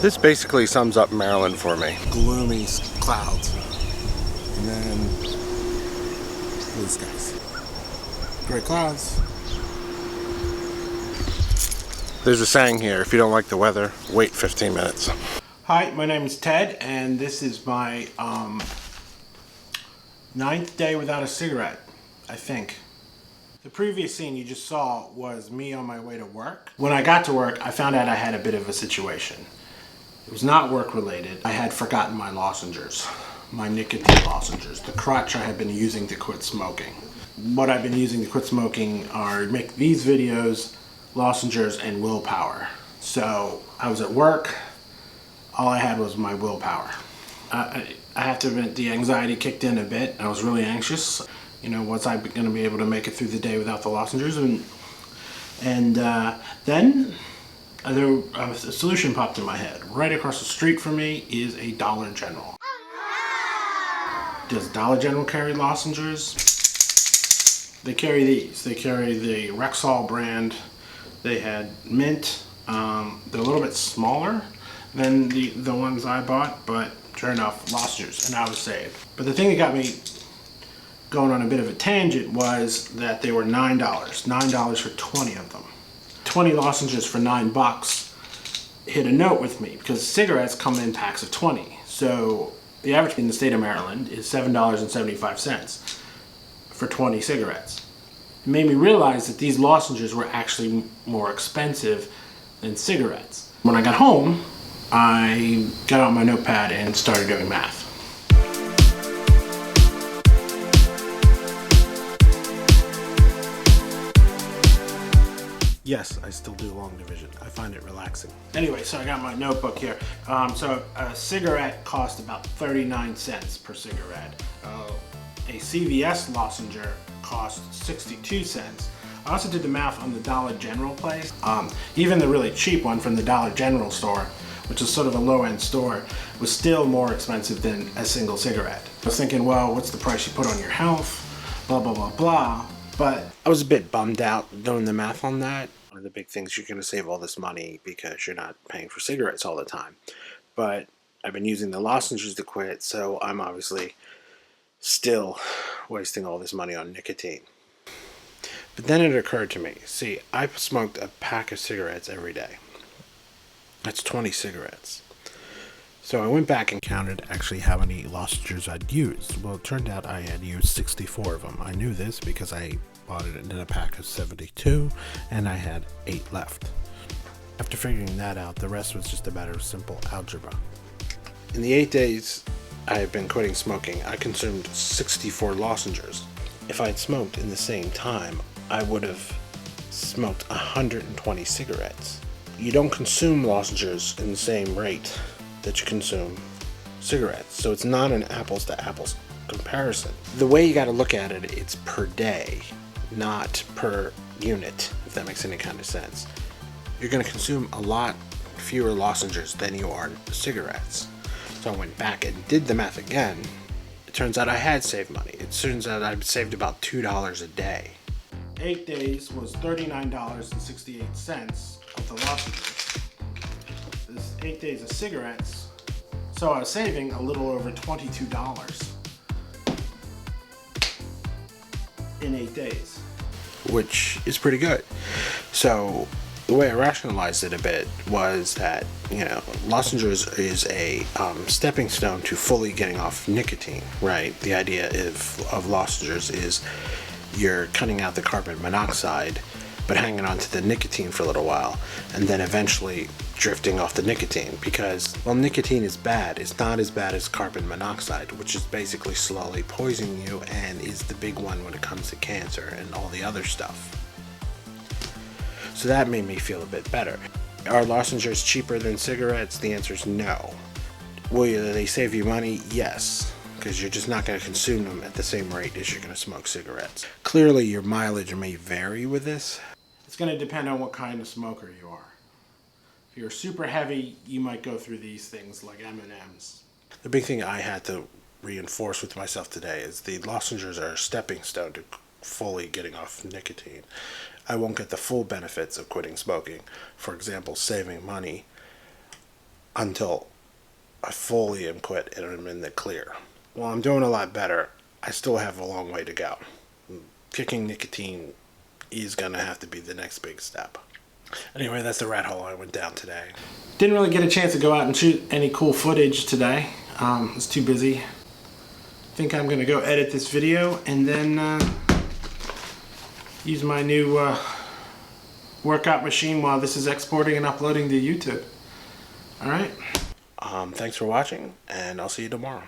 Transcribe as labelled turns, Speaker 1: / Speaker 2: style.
Speaker 1: This basically sums up Maryland for me.
Speaker 2: Gloomy clouds. And then blue skies. Gray clouds.
Speaker 1: There's a saying here, if you don't like the weather, wait 15 minutes.
Speaker 3: Hi, my name is Ted, and this is my 9th day without a cigarette, I think. The previous scene you just saw was me on my way to work. When I got to work, I found out I had a bit of a situation. It was not work related. I had forgotten my lozenges, my nicotine lozenges, the crutch I had been using to quit smoking. What I've been using to quit smoking are make these videos, lozenges, and willpower. So I was at work, all I had was my willpower. I have to admit the anxiety kicked in a bit. I was really anxious. You know, was I going to be able to make it through the day without the lozenges? And then a solution popped in my head. Right across the street from me is a Dollar General. Does Dollar General carry lozenges? They carry these. They carry the Rexall brand. They had mint. They're a little bit smaller than the ones I bought, but sure enough, lozenges, and I was saved. But the thing that got me going on a bit of a tangent was that they were $9. $9 for 20 of them. 20 lozenges for $9 hit a note with me because cigarettes come in packs of 20. So the average in the state of Maryland is $7.75 for 20 cigarettes. It made me realize that these lozenges were actually more expensive than cigarettes. When I got home, I got out my notepad and started doing math. Yes, I still do long division. I find it relaxing. Anyway, so I got my notebook here. So a cigarette cost about 39 cents per cigarette. A CVS lozenger cost 62 cents. I also did the math on the Dollar General place. Even the really cheap one from the Dollar General store, which is sort of a low-end store, was still more expensive than a single cigarette. I was thinking, well, what's the price you put on your health? Blah, blah, blah, blah. But I was a bit bummed out doing the math on that. One of the big things, you're going to save all this money because you're not paying for cigarettes all the time. But I've been using the lozenges to quit, so I'm obviously still wasting all this money on nicotine. But then it occurred to me, see, I've smoked a pack of cigarettes every day. That's 20 cigarettes. So I went back and counted actually how many lozenges I'd used. Well, it turned out I had used 64 of them. I knew this because I bought it in a pack of 72 and I had 8 left. After figuring that out, the rest was just a matter of simple algebra. In the 8 days I have been quitting smoking, I consumed 64 lozenges. If I had smoked in the same time, I would have smoked 120 cigarettes. You don't consume lozenges in the same rate that you consume cigarettes, so it's not an apples to apples comparison. The way you got to look at it, it's per day, not per unit, if that makes any kind of sense. You're going to consume a lot fewer lozenges than you are cigarettes. So I went back and did the math again. It turns out I had saved money. It turns out I'd saved about $2 a day. 8 days was $39.68 of the lozenges. This 8 days of cigarettes, so I was saving a little over $22 in 8 days, which is pretty good. So the way I rationalized it a bit was that, you know, lozenges is a stepping stone to fully getting off nicotine, right? The idea of lozenges is you're cutting out the carbon monoxide but hanging on to the nicotine for a little while and then eventually drifting off the nicotine, because while nicotine is bad, it's not as bad as carbon monoxide, which is basically slowly poisoning you and is the big one when it comes to cancer and all the other stuff. So that made me feel a bit better. Are lozenges cheaper than cigarettes? The answer is no. Will they save you money? Yes, because you're just not going to consume them at the same rate as you're going to smoke cigarettes. Clearly your mileage may vary with this. It's going to depend on what kind of smoker you are. If you're super heavy, you might go through these things like M&Ms. The big thing I had to reinforce with myself today is the lozenges are a stepping stone to fully getting off nicotine. I won't get the full benefits of quitting smoking. For example, saving money
Speaker 1: until I fully am quit and I'm in the clear. While I'm doing a lot better, I still have a long way to go. Kicking nicotine is gonna have to be the next big step. Anyway, that's the rat hole I went down today.
Speaker 3: Didn't really get a chance to go out and shoot any cool footage today. I was too busy. I think I'm gonna go edit this video and then use my new workout machine while this is exporting and uploading to YouTube. All right.
Speaker 1: Thanks for watching, and I'll see you tomorrow.